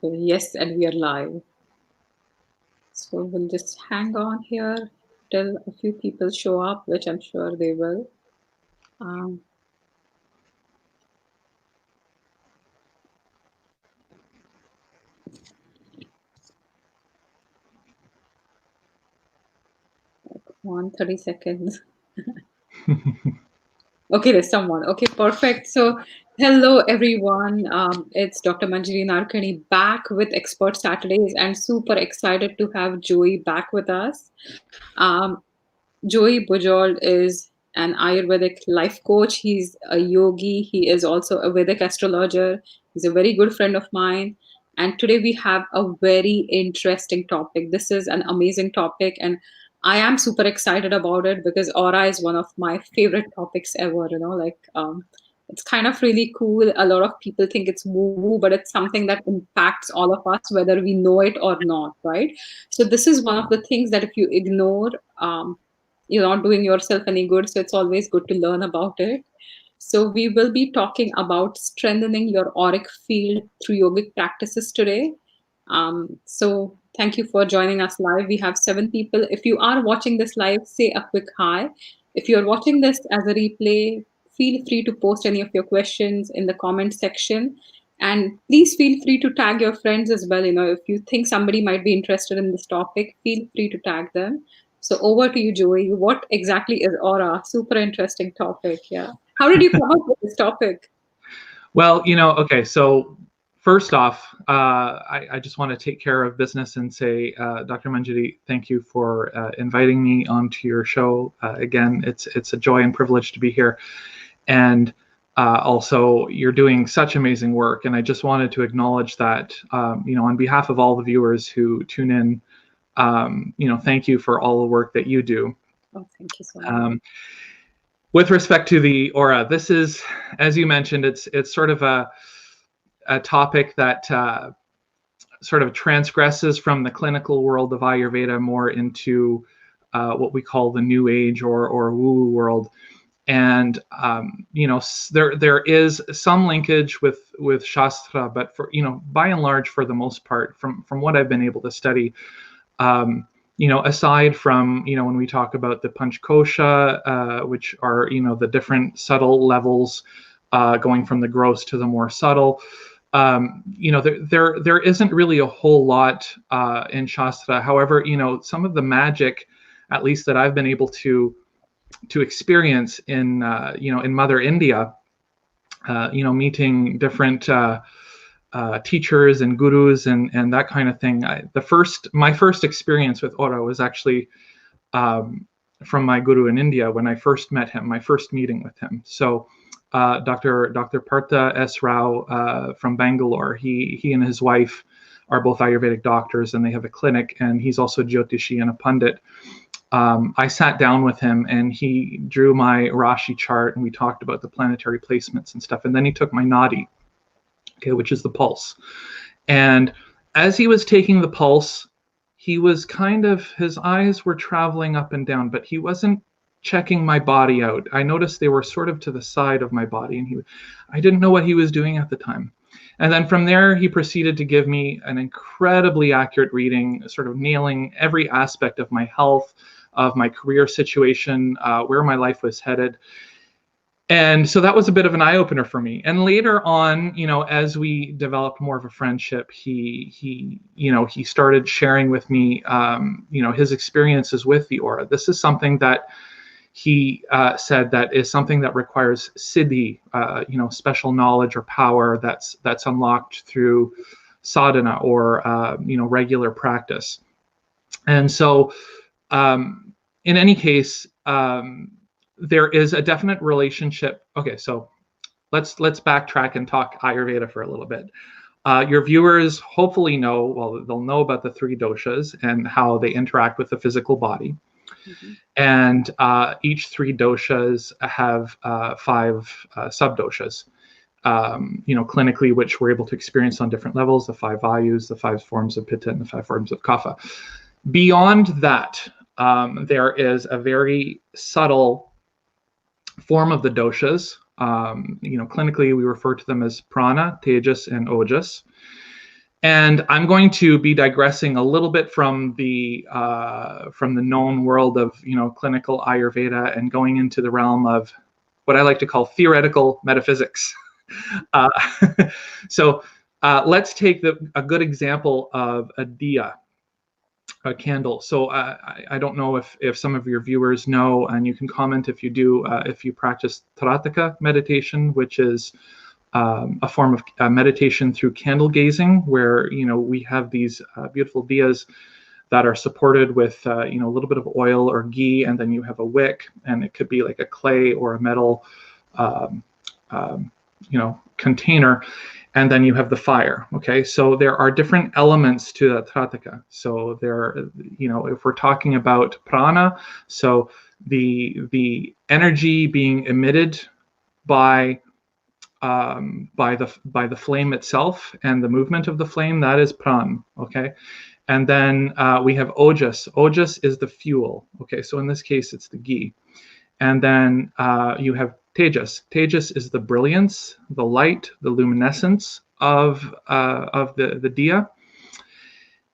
Okay, yes, and we are live. So we'll just hang on here till a few people show up, which I'm sure they will. Um, like 30 seconds. Okay, there's someone. Okay, perfect. So, hello everyone. It's Dr. Manjari Narkani back with Expert Saturdays, and super excited to have Joey back with us. Um, Joey Bujold is an Ayurvedic life coach. He's a yogi. He is also a Vedic astrologer. He's a very good friend of mine. And today we have a very interesting topic. This is an amazing topic, and I am super excited about it because aura is one of my favorite topics ever. It's kind of really cool. A lot of people think it's woo-woo, but it's something that impacts all of us, whether we know it or not, right? So this is one of the things that if you ignore, you're not doing yourself any good. So it's always good to learn about it. So we will be talking about strengthening your auric field through yogic practices today. So thank you for joining us live. We have 7 people. If you are watching this live, say a quick hi. If you're watching this as a replay, feel free to post any of your questions in the comment section. And please feel free to tag your friends as well. If you think somebody might be interested in this topic, feel free to tag them. So over to you, Joey. What exactly is aura? Super interesting topic. Yeah. How did you come up with this topic? Well, okay, so first off, I just want to take care of business and say, Dr. Manjari, thank you for inviting me onto your show. Again, it's a joy and privilege to be here. And also, you're doing such amazing work. And I just wanted to acknowledge that, on behalf of all the viewers who tune in, thank you for all the work that you do. Oh, thank you so much. With respect to the aura, this is, as you mentioned, it's sort of a topic that sort of transgresses from the clinical world of Ayurveda more into what we call the New Age or woo world. And there is some linkage with Shastra, but for by and large, for the most part, from what I've been able to study, aside from when we talk about the Panchkosha, which are the different subtle levels, going from the gross to the more subtle. There isn't really a whole lot in Shastra. However, some of the magic, at least that I've been able to experience in in Mother India, meeting different teachers and gurus and that kind of thing. My first experience with aura was actually from my guru in India when I first met him, my first meeting with him. So Dr. Partha S. Rao from Bangalore, he and his wife are both Ayurvedic doctors, and they have a clinic, and he's also Jyotishi and a pundit. I sat down with him and he drew my Rashi chart and we talked about the planetary placements and stuff. And then he took my nadi, okay, which is the pulse. And as he was taking the pulse, he was his eyes were traveling up and down, but he wasn't checking my body out. I noticed they were sort of to the side of my body, and I didn't know what he was doing at the time. And then from there, he proceeded to give me an incredibly accurate reading, sort of nailing every aspect of my health, of my career situation, where my life was headed. And so that was a bit of an eye-opener for me. And later on, as we developed more of a friendship, he started sharing with me, his experiences with the aura. This is something that he said that is something that requires siddhi, special knowledge or power that's unlocked through sadhana or regular practice. And so, in any case, there is a definite relationship. Okay, so let's backtrack and talk Ayurveda for a little bit. Your viewers hopefully they'll know about the 3 doshas and how they interact with the physical body. Mm-hmm. And each 3 doshas have 5 sub-doshas, clinically, which we're able to experience on different levels, the 5 vayus, the 5 forms of pitta, and the 5 forms of kapha. Beyond that, there is a very subtle form of the doshas. Clinically, we refer to them as prana, tejas, and ojas. And I'm going to be digressing a little bit from the known world of clinical Ayurveda and going into the realm of what I like to call theoretical metaphysics. Uh, so let's take a good example of a diya, a candle. So I don't know if some of your viewers know, and you can comment if you do, if you practice Tarataka meditation, which is a form of meditation through candle gazing, where we have these beautiful diyas that are supported with a little bit of oil or ghee, and then you have a wick, and it could be like a clay or a metal um, container, and then you have the fire. Okay, so there are different elements to the Tarataka. So there, if we're talking about prana, so the energy being emitted by the flame itself and the movement of the flame, that is pran. Okay, and then we have ojas. Ojas is the fuel. Okay, so in this case it's the ghee. And then you have tejas. Tejas is the brilliance, the light, the luminescence of the diya.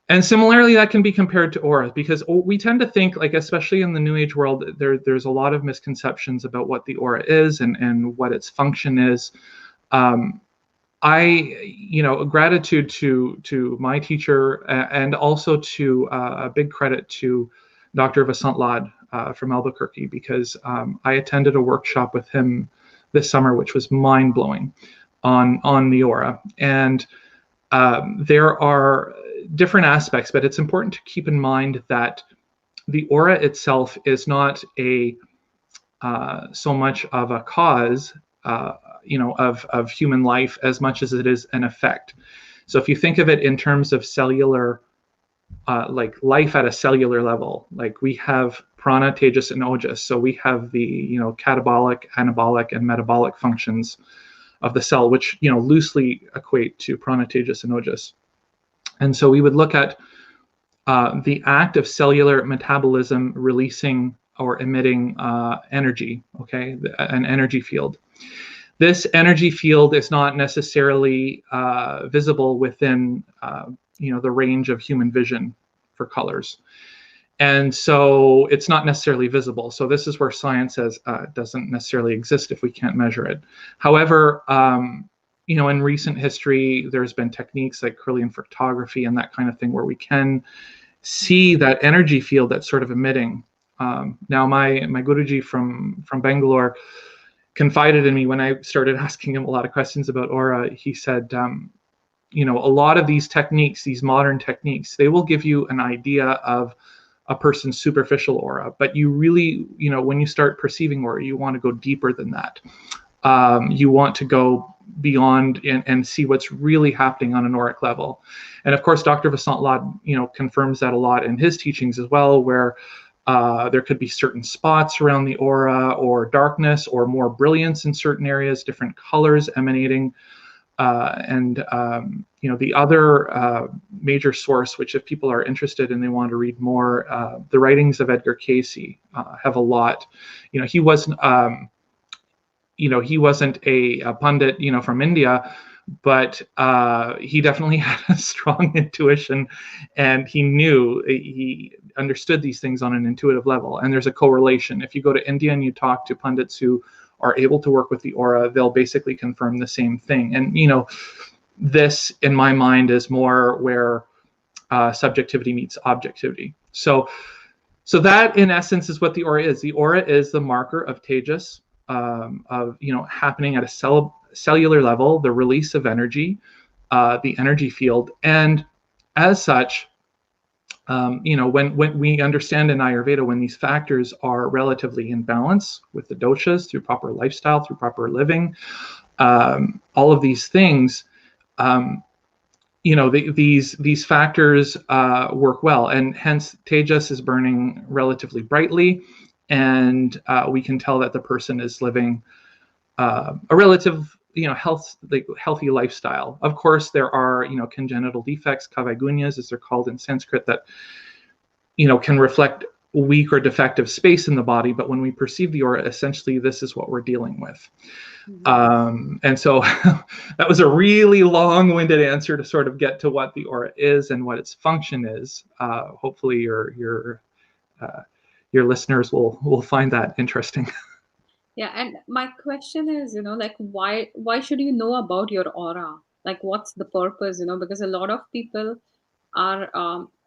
And similarly, that can be compared to aura, because we tend to think, like, especially in the New Age world, there's a lot of misconceptions about what the aura is and what its function is. Gratitude to my teacher, and also to a big credit to Dr. Vasant Lad from Albuquerque, because I attended a workshop with him this summer, which was mind-blowing on the aura. And there are different aspects, but it's important to keep in mind that the aura itself is not so much of a cause of human life as much as it is an effect. So if you think of it in terms of cellular, like life at a cellular level, like we have prana, tejas, and ojas. So we have the catabolic, anabolic, and metabolic functions of the cell, which loosely equate to prana, tejas, and ojas. And so we would look at the act of cellular metabolism releasing or emitting energy, okay, an energy field. This energy field is not necessarily visible within the range of human vision for colors. And so it's not necessarily visible. So this is where science says it doesn't necessarily exist if we can't measure it. However, in recent history, there's been techniques like Kirlian photography and that kind of thing where we can see that energy field that's sort of emitting. Now, my Guruji from Bangalore confided in me when I started asking him a lot of questions about aura. He said, a lot of these techniques, these modern techniques, they will give you an idea of a person's superficial aura, but you really, when you start perceiving aura, you want to go deeper than that. You want to go beyond and see what's really happening on an auric level. And of course, Dr. Vasant Lad, confirms that a lot in his teachings as well, where there could be certain spots around the aura, or darkness, or more brilliance in certain areas, different colors emanating. The other major source, which if people are interested and they want to read more, the writings of Edgar Cayce have a lot. He wasn't a pundit, from India, but he definitely had a strong intuition, and he understood these things on an intuitive level. And there's a correlation. If you go to India and you talk to pundits who are able to work with the aura, they'll basically confirm the same thing. And this, in my mind, is more where subjectivity meets objectivity. So that, in essence, is what the aura is. The aura is the marker of tejas, of happening at a cellular level, the release of energy, the energy field. And as such, when we understand in Ayurveda, when these factors are relatively in balance with the doshas, through proper lifestyle, through proper living, all of these things, these factors work well, and hence Tejas is burning relatively brightly, and we can tell that the person is living a relative healthy lifestyle. Of course, there are congenital defects, kavaigunyas as they're called in Sanskrit, that can reflect weak or defective space in the body, but when we perceive the aura, essentially this is what we're dealing with. And so that was a really long-winded answer to sort of get to what the aura is and what its function is. Hopefully your listeners will find that interesting. Yeah, and my question is, like why should you know about your aura? Like what's the purpose, because a lot of people are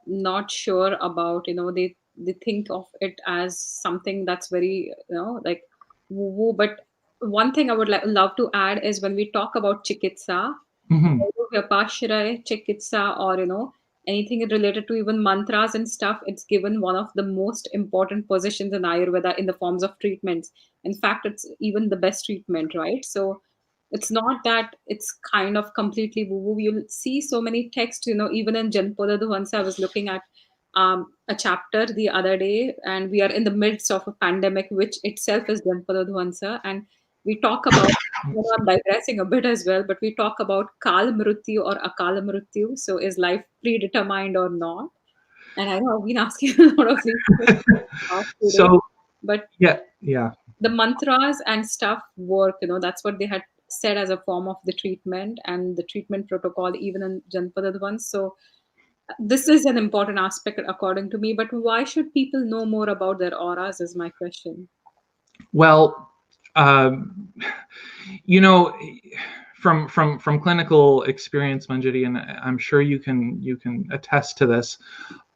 not sure about, they think of it as something that's very, like woo woo. But one thing I would love to add is when we talk about chikitsa, Mm-hmm. Vyapashray, chikitsa, or anything related to even mantras and stuff, it's given one of the most important positions in Ayurveda in the forms of treatments. In fact, it's even the best treatment, right? So it's not that it's kind of completely woo woo. You'll see so many texts, even in Janpada Dhuvansa. I was looking at a chapter the other day, and we are in the midst of a pandemic, which itself is Janpada Dhuvansa. And we talk about, I'm digressing a bit as well, but we talk about Kal Mrityu or Akal Mrityu. So is life predetermined or not? And I know I've been asking a lot of these questions today, So but yeah. the mantras and stuff work, that's what they had said as a form of the treatment and the treatment protocol, even in Janpadad ones. So this is an important aspect according to me, but why should people know more about their auras is my question. Well, um, you know, from clinical experience, Manjari, and I'm sure you can attest to this.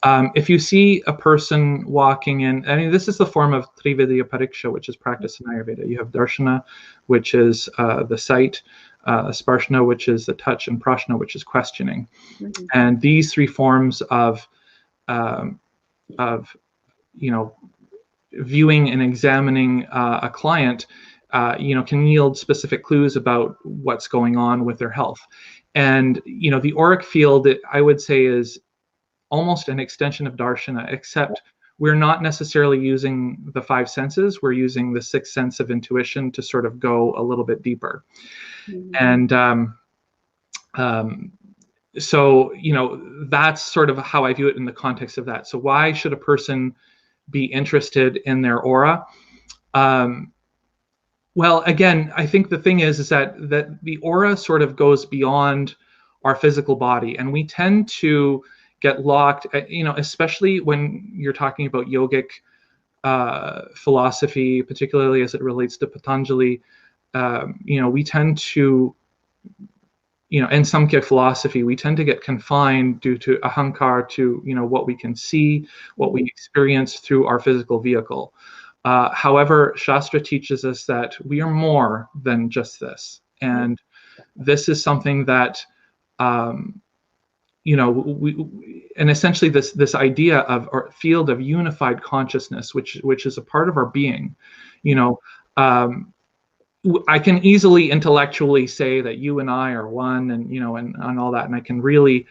If you see a person walking in, I mean, this is the form of Trividya Pariksha, which is practiced in Ayurveda. You have Darshana, which is the sight, Sparshana, which is the touch, and Prashna, which is questioning. Mhm. And these three forms um, of viewing and examining a client, can yield specific clues about what's going on with their health. And the auric field, I would say, is almost an extension of darshana, except we're not necessarily using the five senses. We're using the sixth sense of intuition to sort of go a little bit deeper. Mhm. And so that's sort of how I view it in the context of that. So why should a person be interested in their aura? Well, again, I think the thing is that the aura sort of goes beyond our physical body, and we tend to get locked, especially when you're talking about yogic philosophy, particularly as it relates to Patanjali. We tend to, in Samkhya philosophy, we tend to get confined due to ahankar, to what we can see, what we experience through our physical vehicle. However, Shastra teaches us that we are more than just this, and this is something that and essentially this idea of or field of unified consciousness, which is a part of our being. I can easily intellectually say that you and I are one, and and all that, and I can really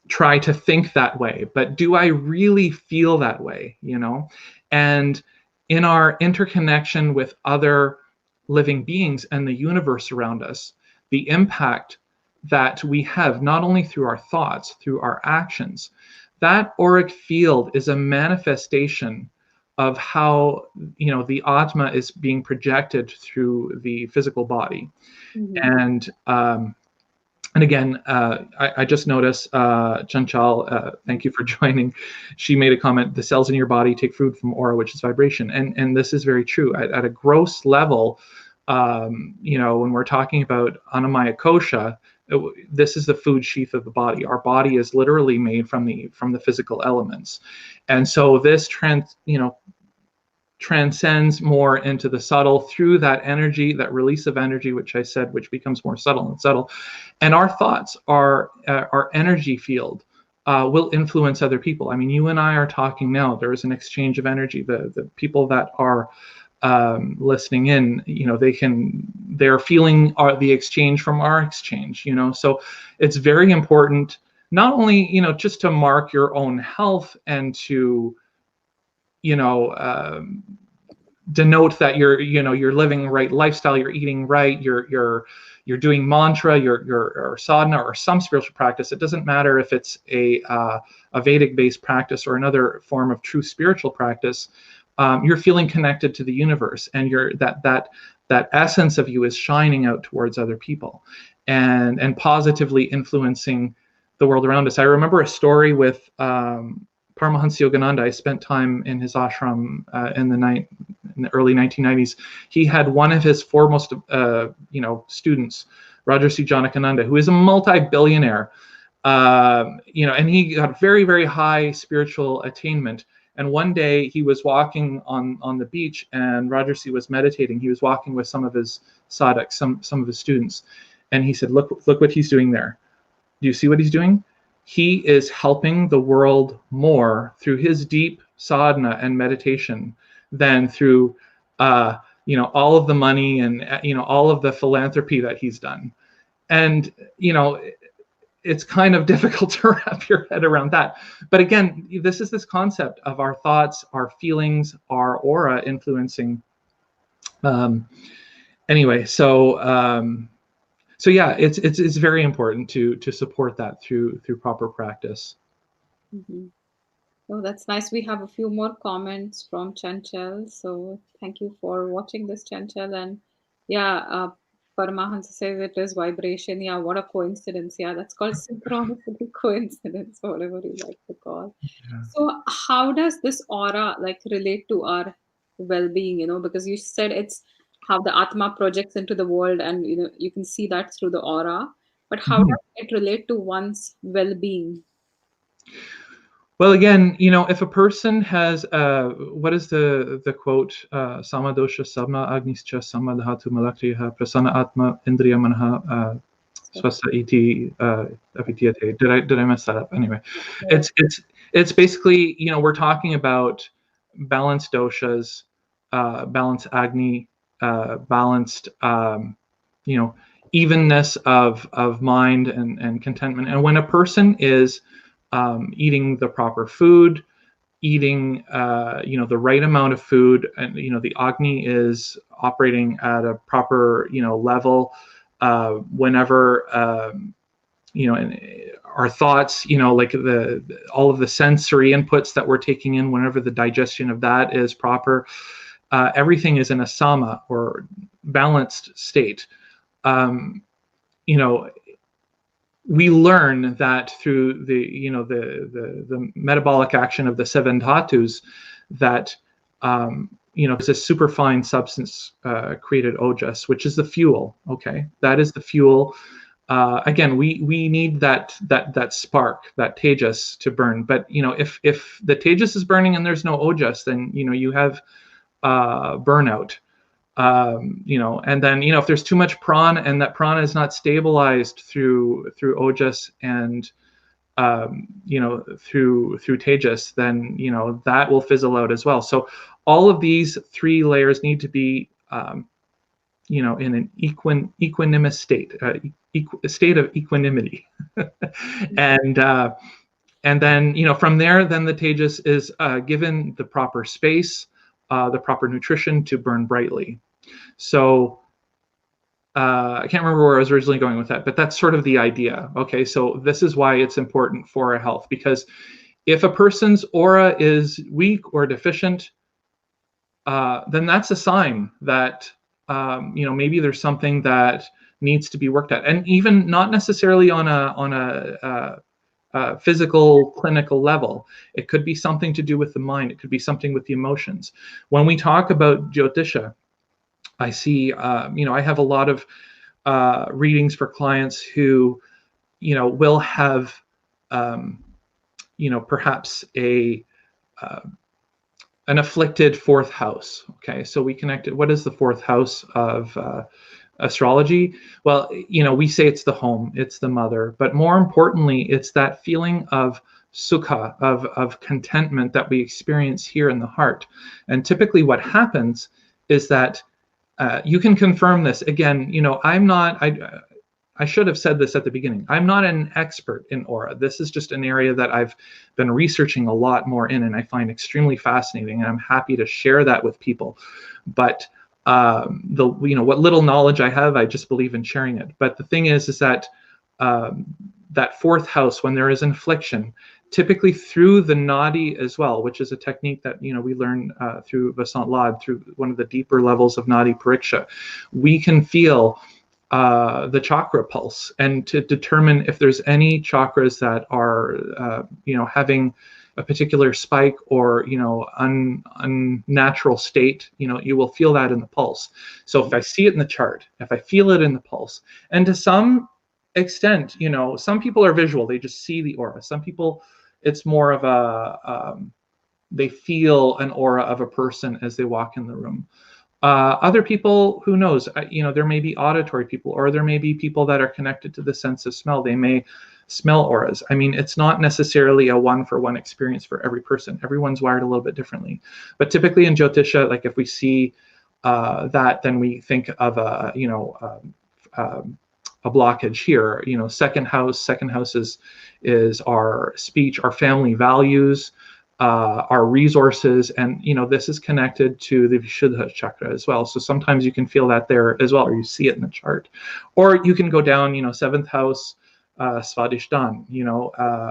try to think that way, but do I really feel that way? And in our interconnection with other living beings and the universe around us, the impact that we have, not only through our thoughts, through our actions, that auric field is a manifestation of how the Atma is being projected through the physical body. Mhm. And again, I just noticed, Chanchal, thank you for joining. She made a comment: the cells in your body take food from aura, which is vibration, and this is very true. At a gross level, when we're talking about Annamaya Kosha, this is the food sheath of the body. Our body is literally made from the physical elements, and so this transcends more into the subtle through that energy, that release of energy, which I said, which becomes more subtle and subtle. And our thoughts, our energy field, will influence other people. I mean, you and I are talking now. There is an exchange of energy. The people that are listening in, they're feeling the exchange from our exchange. So it's very important, not only just to mark your own health and to denote that you're living the right lifestyle, you're eating right, you're doing mantra, or sadhana, or some spiritual practice. It doesn't matter if it's a Vedic-based practice or another form of true spiritual practice. You're feeling connected to the universe, and that essence of you is shining out towards other people, and positively influencing the world around us. I remember a story with Paramahansa Yogananda. I spent time in his ashram in the early 1990s. He had one of his foremost students, Rajarsi Janakananda, who is a multi-billionaire, and he got very, very high spiritual attainment. And one day he was walking on the beach, and Rajarsi was meditating. He was walking with some of his sadhaks, some of his students, and he said, look what he's doing there. Do you see what he's doing? He is helping the world more through his deep sadhana and meditation than through all of the money and all of the philanthropy that he's done. And it's kind of difficult to wrap your head around that. But again, this is this concept of our thoughts, our feelings, our aura influencing. So yeah, it's very important to support that through proper practice. Mm-hmm. Oh, that's nice. We have a few more comments from Chanchal. So thank you for watching this, Chanchal. And yeah, Paramahansa says it is vibration. Yeah, what a coincidence. Yeah, that's called synchronicity, coincidence, whatever you like to call. Yeah. So how does this aura like relate to our well-being? Because you said it's how the Atma projects into the world, and you can see that through the aura. But how Mhm. does it relate to one's well-being? Well, again, if a person has, what is the quote? Samadosha sama agnischa samadhatu malakriha prasanna atma indriya manha swasta iti avidyate. Did I mess that up? Anyway, it's basically, we're talking about balanced doshas, balanced agni, balanced, evenness of mind and contentment. And when a person is eating the proper food, eating the right amount of food, and the agni is operating at a proper level. Whenever and our thoughts, like all of the sensory inputs that we're taking in, whenever the digestion of that is proper, everything is in a sama, or balanced state. We learn that through the metabolic action of the seven dhatus, that there's a superfine substance created ojas, which is the fuel. Okay, that is the fuel. Again, we need that spark, that tejas, to burn. But if the tejas is burning and there's no ojas, then you have burnout. And then if there's too much prana, and that prana is not stabilized through ojas and through tejas, then that will fizzle out as well. So all of these three layers need to be in an equanimous state, a state of equanimity. And then from there, then the tejas is given the proper space, the proper nutrition to burn brightly. So I can't remember where I was originally going with that, but that's sort of the idea. Okay, so this is why it's important for our health, because if a person's aura is weak or deficient, then that's a sign that maybe there's something that needs to be worked at, and even not necessarily on a physical, clinical level. It could be something to do with the mind. It could be something with the emotions. When we talk about Jyotisha, I see, I have a lot of readings for clients who, will have, perhaps an afflicted fourth house. Okay, so we connected. What is the fourth house of astrology? Well, we say it's the home, it's the mother, but more importantly, it's that feeling of sukha, of contentment that we experience here in the heart. And typically what happens is that you can confirm this. Again, I I should have said this at the beginning. I'm not an expert in aura. This is just an area that I've been researching a lot more in, and I find extremely fascinating, and I'm happy to share that with people. But what little knowledge I have, I just believe in sharing it. But the thing is that that fourth house, when there is infliction, typically through the nadi as well, which is a technique that we learn through Vasant Lad, through one of the deeper levels of nadi pariksha, we can feel the chakra pulse, and to determine if there's any chakras that are having a particular spike or unnatural state, you will feel that in the pulse. So if I see it in the chart, if I feel it in the pulse, and to some extent, some people are visual, they just see the aura. Some people, it's more of a they feel an aura of a person as they walk in the room. Other people, who knows, there may be auditory people, or there may be people that are connected to the sense of smell. They may smell auras. I mean, it's not necessarily a one-for-one experience for every person. Everyone's wired a little bit differently. But typically in Jyotisha, like if we see that, then we think of a blockage here. Second house is our speech, our family values, our resources, and this is connected to the Vishuddha chakra as well. So sometimes you can feel that there as well, or you see it in the chart. Or you can go down, seventh house, Svadhisthana,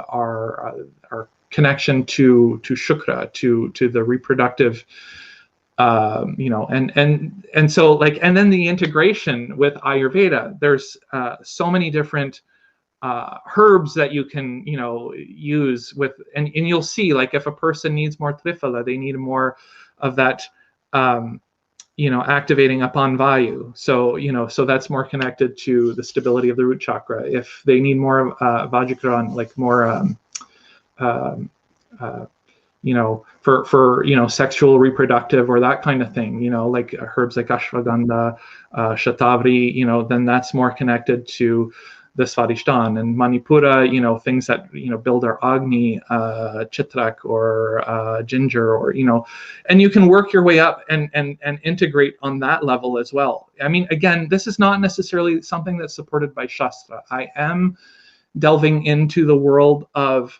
our connection to Shukra, to the reproductive, and so and then the integration with Ayurveda. There's so many different herbs that you can use with, and you'll see, like if a person needs more triphala, they need more of that activating upon vayu. So that's more connected to the stability of the root chakra. If they need more vajikran, like more for sexual reproductive or that kind of thing, like herbs like ashwagandha, shatavari, then that's more connected to the Svadhisthana. And Manipura, things that build our Agni, chitrak or ginger, or and you can work your way up and integrate on that level as well. I mean, again, this is not necessarily something that's supported by Shastra. I am delving into the world of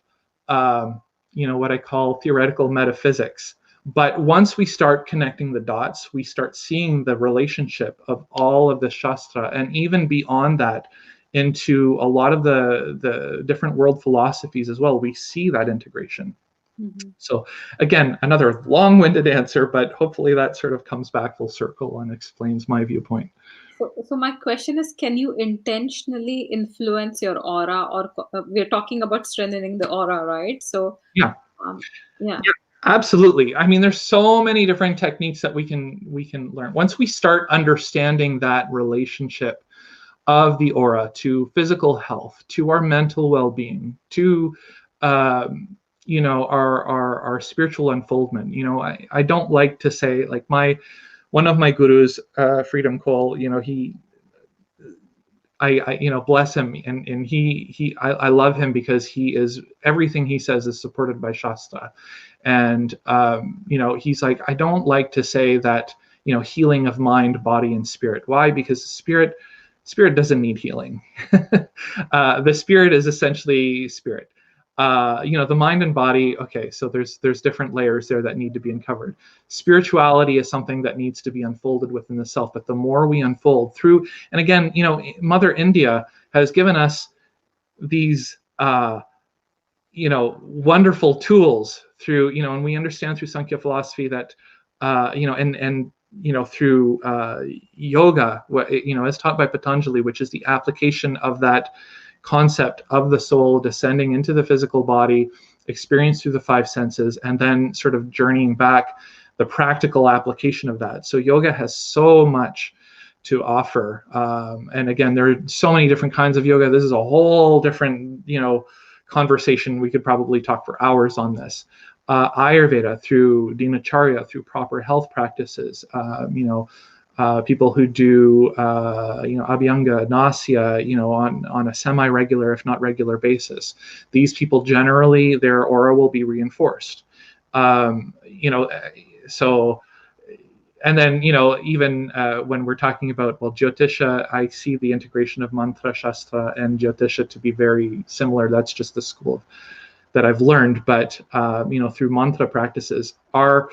what I call theoretical metaphysics. But once we start connecting the dots, we start seeing the relationship of all of the Shastra, and even beyond that, into a lot of the different world philosophies as well. We see that integration. Mm-hmm. So again, another long-winded answer, but hopefully that sort of comes back full circle and explains my viewpoint. So my question is, can you intentionally influence your aura, or we're talking about strengthening the aura, right? So yeah. Yeah, absolutely. I mean, there's so many different techniques that we can learn. Once we start understanding that relationship of the aura to physical health, to our mental well-being, to our spiritual unfoldment. I don't like to say, like, one of my gurus, Freedom Cole, I bless him, and I love him because he is, everything he says is supported by Shastra. And he's like, I don't like to say that healing of mind, body, and spirit. Why? Because spirit doesn't need healing. The spirit is essentially spirit. The mind and body, okay, so there's different layers there that need to be uncovered. Spirituality is something that needs to be unfolded within the self, but the more we unfold through, and again, Mother India has given us these wonderful tools through, and we understand through Sankhya philosophy that through yoga, as taught by Patanjali, which is the application of that concept of the soul descending into the physical body, experienced through the five senses, and then sort of journeying back, the practical application of that. So yoga has so much to offer. And again, there are so many different kinds of yoga. This is a whole different, conversation. We could probably talk for hours on this. Ayurveda, through dinacharya, through proper health practices, people who do, abhyanga, nasya, on a semi-regular, if not regular basis. These people generally, their aura will be reinforced. So and then, even when we're talking about, well, Jyotisha, I see the integration of mantra, shastra, and Jyotisha to be very similar. That's just the school that I've learned. But, through mantra practices, the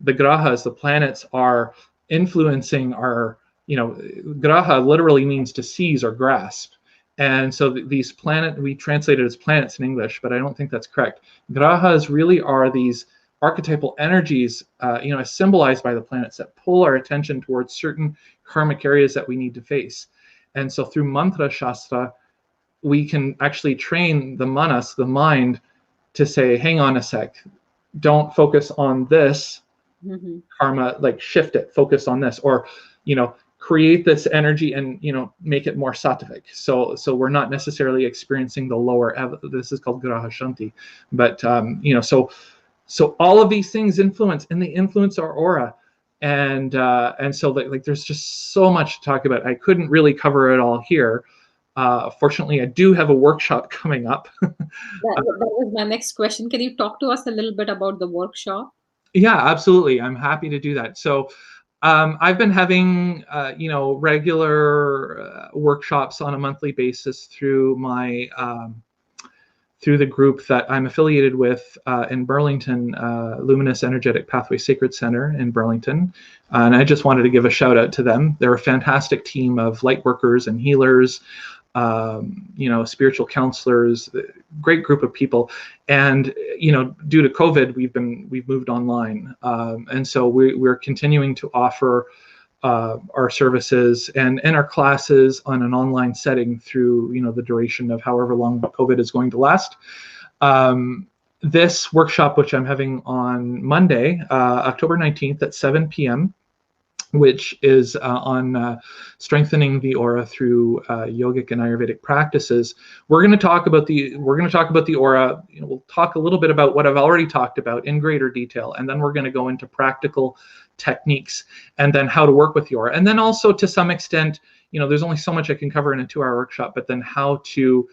grahas, the planets, are influencing our, graha literally means to seize or grasp. And so these we translate it as planets in English, but I don't think that's correct. Grahas really are these archetypal energies, as symbolized by the planets, that pull our attention towards certain karmic areas that we need to face. And so through mantra shastra, we can actually train the manas, the mind, to say, hang on a sec, don't focus on this karma, like shift it, focus on this, or create this energy and make it more sattvic, so we're not necessarily experiencing the lower this is called graha shanti. But so all of these things influence, and they influence our aura. And so like there's just so much to talk about. I couldn't really cover it all here. Fortunately, I do have a workshop coming up. That was my next question. Can you talk to us a little bit about the workshop? Yeah, absolutely. I'm happy to do that. So I've been having, regular workshops on a monthly basis through through the group that I'm affiliated with in Burlington, Luminous Energetic Pathway Sacred Center in Burlington. And I just wanted to give a shout out to them. They're a fantastic team of light workers and healers, spiritual counselors, great group of people. And due to COVID, we've moved online, and so we're continuing to offer our services and our classes on an online setting through the duration of however long COVID is going to last. This workshop, which I'm having on Monday, October 19th at 7 p.m., which is on strengthening the aura through yogic and Ayurvedic practices. We're going to talk about the aura. We'll talk a little bit about what I've already talked about in greater detail, and then we're going to go into practical techniques, and then how to work with the aura, and then also to some extent, there's only so much I can cover in a 2-hour workshop, but then how to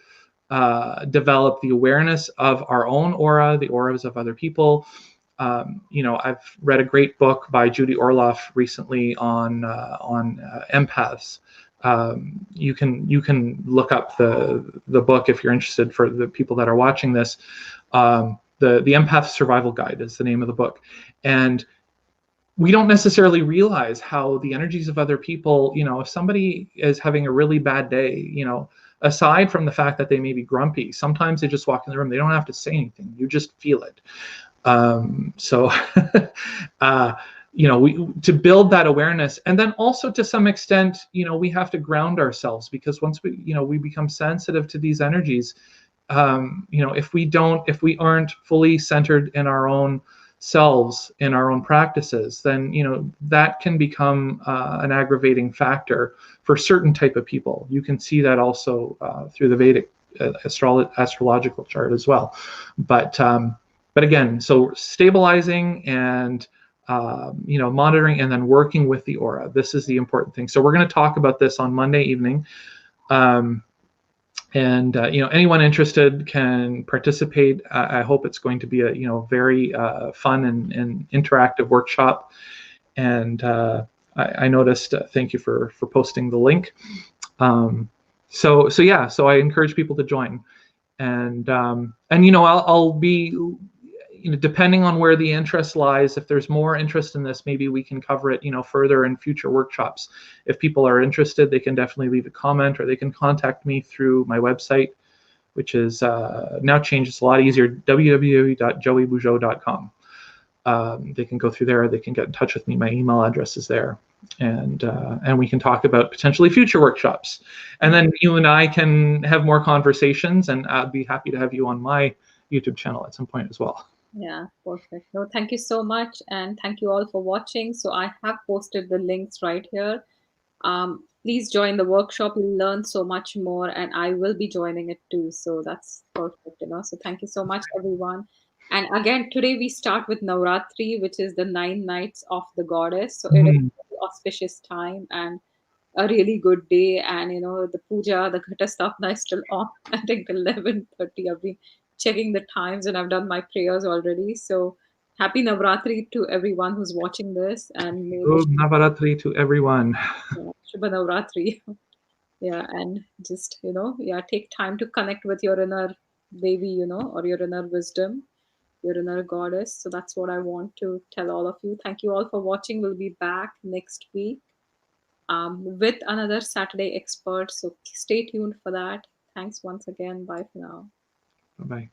develop the awareness of our own aura, the auras of other people. I've read a great book by Judy Orloff recently on empaths. You can look up the book if you're interested. For the people that are watching this, the Empath Survival Guide is the name of the book. And we don't necessarily realize how the energies of other people, if somebody is having a really bad day, aside from the fact that they may be grumpy, sometimes they just walk in the room, they don't have to say anything, you just feel it. So to build that awareness, and then also to some extent, we have to ground ourselves, because once we become sensitive to these energies, if we aren't fully centered in our own selves, in our own practices, then that can become an aggravating factor for certain type of people. You can see that also through the Vedic astrological chart as well. But again, so stabilizing and monitoring, and then working with the aura. This is the important thing. So we're going to talk about this on Monday evening. Anyone interested can participate. I hope it's going to be a very fun and interactive workshop. And I noticed. Thank you for posting the link. So I encourage people to join, and I'll be. Depending on where the interest lies, if there's more interest in this, maybe we can cover it, further in future workshops. If people are interested, they can definitely leave a comment, or they can contact me through my website, which is now changed. It's a lot easier, www.joeybujold.com. They can go through there. They can get in touch with me. My email address is there, and we can talk about potentially future workshops. And then you and I can have more conversations, and I'd be happy to have you on my YouTube channel at some point as well. Yeah, perfect. No, thank you so much. And thank you all for watching. So I have posted the links right here. Please join the workshop. You'll learn so much more, and I will be joining it too. So that's perfect, So thank you so much, everyone. And again, today we start with Navratri, which is the 9 nights of the goddess. So it is an auspicious time and a really good day. And the puja, the ghata sthapana is still on. I think 11:30. I've been checking the times and I've done my prayers already. So Happy Navratri to everyone who's watching this, and may the Shubh Navaratri to everyone. Shubha Navratri. Yeah, and just, yeah, take time to connect with your inner Devi, or your inner wisdom, your inner goddess. So that's what I want to tell all of you. Thank you all for watching. We'll be back next week with another Saturday expert. So stay tuned for that. Thanks once again. Bye for now. Bye bye.